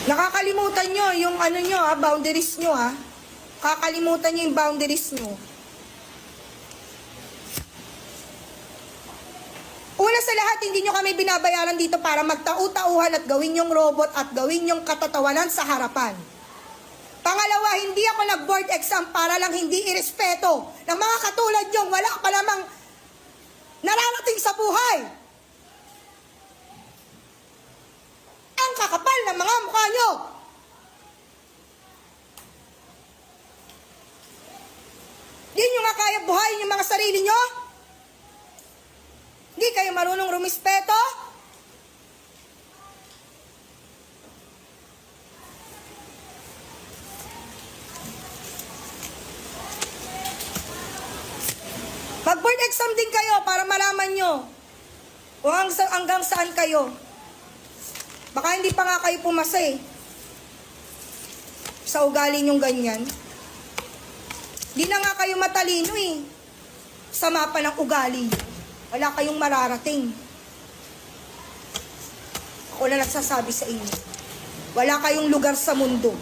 Nakakalimutan nyo yung ano nyo boundaries nyo Kakalimutan nyo yung boundaries nyo. Una sa lahat, hindi nyo kami binabayaran dito para magtau-tauhan at gawin yung robot at gawin yung katatawanan sa harapan. Pangalawa, hindi ako nag-board exam para lang hindi irespeto ng mga katulad nyo. Wala pa namang nararating sa buhay. Ang kakapal ng mga mukha nyo. Di nyo nga kaya buhayin yung mga sarili nyo? Hindi kayo marunong rumispeto? Mag-board exam din kayo para malaman nyo kung hanggang saan kayo. Baka hindi pa nga kayo pumasa sa ugali nyong ganyan. Di na nga kayo matalino sa mapa ng ugali. Wala kayong mararating. Ako na nagsasabi sa inyo. Wala kayong lugar sa mundo.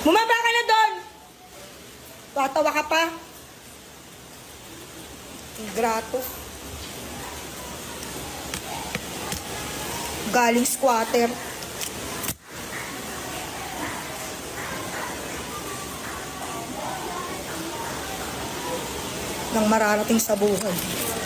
Bumaba ka na doon! Tatawa ka pa? Ingrato. Galing squatter. Nang mararating sa buhay.